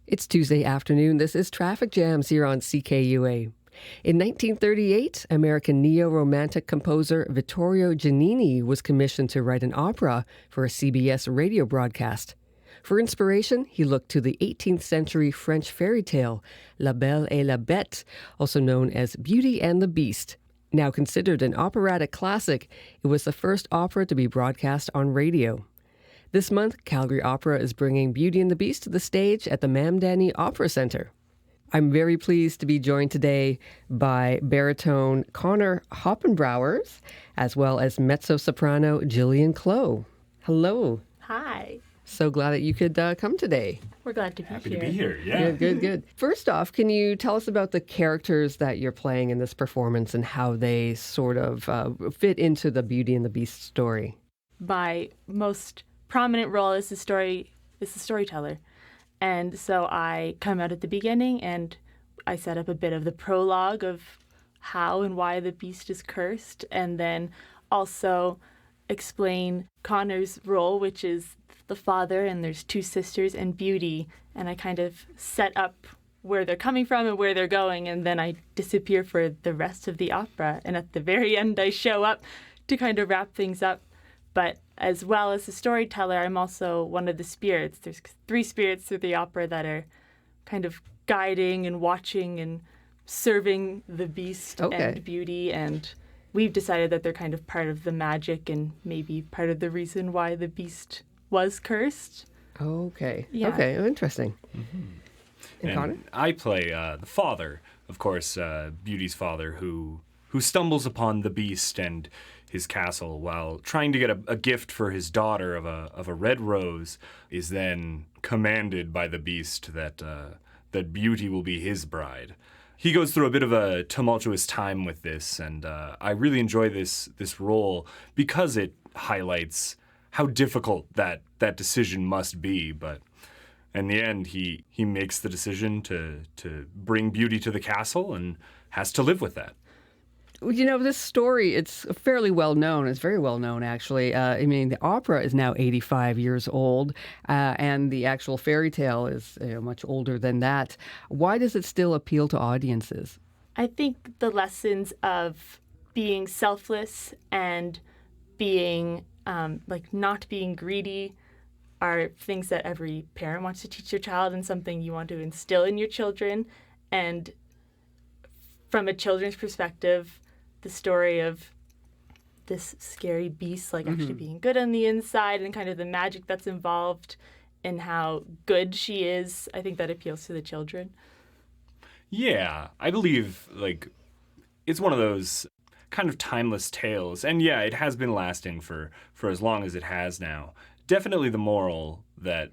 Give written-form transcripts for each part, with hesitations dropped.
It's Tuesday afternoon. This is Traffic Jams here on CKUA. In 1938, American neo-romantic composer Vittorio Giannini was commissioned to write an opera for a CBS radio broadcast. For inspiration, he looked to the 18th century French fairy tale La Belle et la Bête, also known as Beauty and the Beast. Now considered an operatic classic, it was the first opera to be broadcast on radio. This month, Calgary Opera is bringing Beauty and the Beast to the stage at the Mamdani Opera Centre. I'm very pleased to be joined today by baritone Connor Hoppenbrouwers, as well as mezzo-soprano Jillian Clow. Hello. Hi. So glad that you could come today. We're glad to be Happy here. to be here, yeah. Good. First off, can you tell us about the characters that you're playing in this performance and how they sort of fit into the Beauty and the Beast story? My most prominent role is the storyteller. And so I come out at the beginning and I set up a bit of the prologue of how and why the beast is cursed, and then also explain Connor's role, which is the father, and there's two sisters and Beauty, and I kind of set up where they're coming from and where they're going, and then I disappear for the rest of the opera, and at the very end I show up to kind of wrap things up. But as well as the storyteller, I'm also one of the spirits. There's three spirits through the opera that are kind of guiding and watching and serving the beast and Beauty, and we've decided that they're kind of part of the magic and maybe part of the reason why the beast was cursed. Okay. Yeah. Okay, interesting. And Connor? I play the father, of course, Beauty's father, who stumbles upon the beast and his castle while trying to get a gift for his daughter of a red rose, is then commanded by the beast that Beauty will be his bride. He goes through a bit of a tumultuous time with this, and I really enjoy this role because it highlights how difficult that decision must be. But in the end, he makes the decision to bring Beauty to the castle and has to live with that. You know, this story, it's fairly well known. It's very well known, actually. I mean, the opera is now 85 years old, and the actual fairy tale is much older than that. Why does it still appeal to audiences? I think the lessons of being selfless and being, not being greedy are things that every parent wants to teach their child and something you want to instill in your children. And from a children's perspective, the story of this scary beast actually being good on the inside and kind of the magic that's involved and how good she is, I think that appeals to the children. Yeah, I believe it's one of those kind of timeless tales, and yeah, it has been lasting for as long as it has now. Definitely the moral that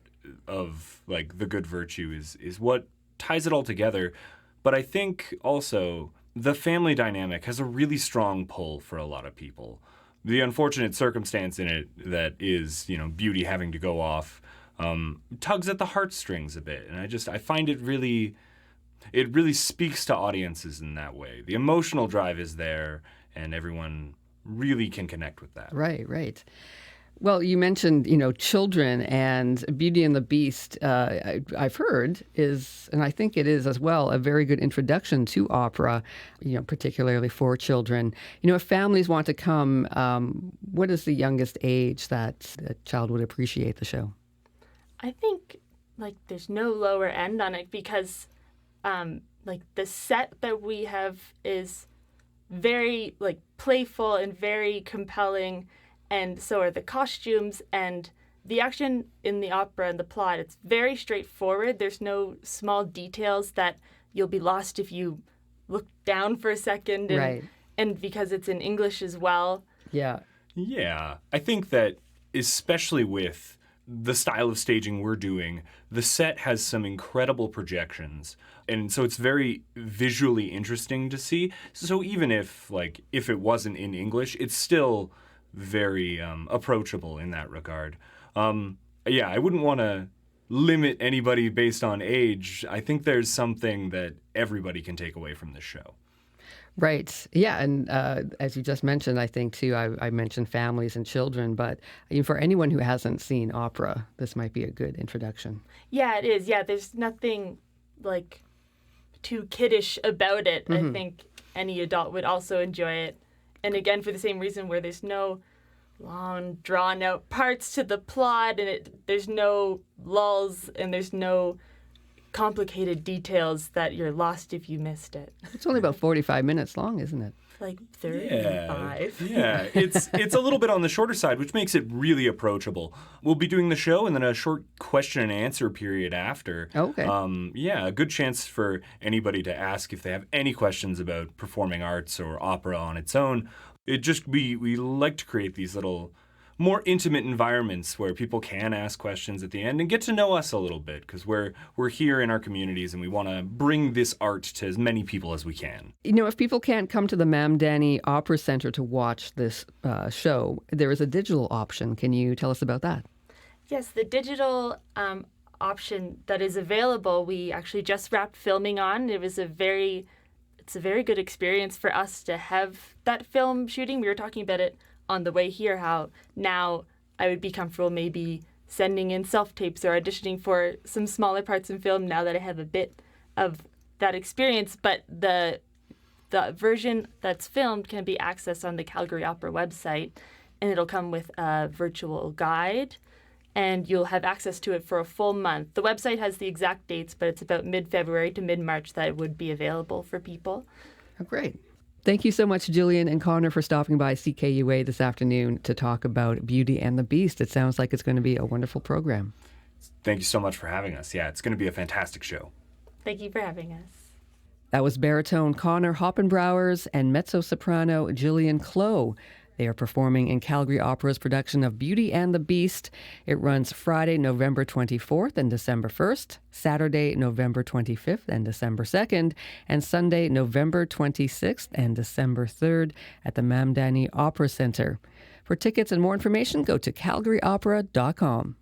of the good virtue is what ties it all together. But I think also the family dynamic has a really strong pull for a lot of people. The unfortunate circumstance in it that is, Beauty having to go off tugs at the heartstrings a bit. And I find it really speaks to audiences in that way. The emotional drive is there, and everyone really can connect with that. Right. Well, you mentioned, children, and Beauty and the Beast, I've heard is, and I think it is as well, a very good introduction to opera, particularly for children. If families want to come, what is the youngest age that a child would appreciate the show? I think, there's no lower end on it because, the set that we have is very, playful and very compelling. And so are the costumes and the action in the opera and the plot. It's very straightforward. There's no small details that you'll be lost if you look down for a second. And, right. And because it's in English as well. Yeah. Yeah. I think that especially with the style of staging we're doing, the set has some incredible projections. And so it's very visually interesting to see. So even if it wasn't in English, it's still very approachable in that regard. Yeah, I wouldn't want to limit anybody based on age. I think there's something that everybody can take away from this show. Right. Yeah. And as you just mentioned, I think too, I mentioned families and children, but for anyone who hasn't seen opera, this might be a good introduction. Yeah, it is. Yeah, there's nothing like too kiddish about it. I think any adult would also enjoy it. And again, for the same reason where there's no long, drawn-out parts to the plot, and there's no lulls, and there's no complicated details that you're lost if you missed it. It's only about 45 minutes long, isn't it? Like 35. Yeah, it's a little bit on the shorter side, which makes it really approachable. We'll be doing the show and then a short question and answer period after. Okay. Yeah, a good chance for anybody to ask if they have any questions about performing arts or opera on its own. We like to create these little more intimate environments where people can ask questions at the end and get to know us a little bit, because we're here in our communities and we want to bring this art to as many people as we can. If people can't come to the Mamdani Opera Center to watch this show, there is a digital option. Can you tell us about that? Yes, the digital option that is available, we actually just wrapped filming on. It's a very good experience for us to have that film shooting. We were talking about it on the way here, how now I would be comfortable maybe sending in self-tapes or auditioning for some smaller parts in film now that I have a bit of that experience. But the version that's filmed can be accessed on the Calgary Opera website, and it'll come with a virtual guide, and you'll have access to it for a full month. The website has the exact dates, but it's about mid-February to mid-March that it would be available for people. Oh, great. Thank you so much, Jillian and Connor, for stopping by CKUA this afternoon to talk about Beauty and the Beast. It sounds like it's going to be a wonderful program. Thank you so much for having us. Yeah, it's going to be a fantastic show. Thank you for having us. That was baritone Connor Hoppenbrouwers and mezzo-soprano Jillian Clow. They are performing in Calgary Opera's production of Beauty and the Beast. It runs Friday, November 24th and December 1st, Saturday, November 25th and December 2nd, and Sunday, November 26th and December 3rd at the Mamdani Opera Center. For tickets and more information, go to calgaryopera.com.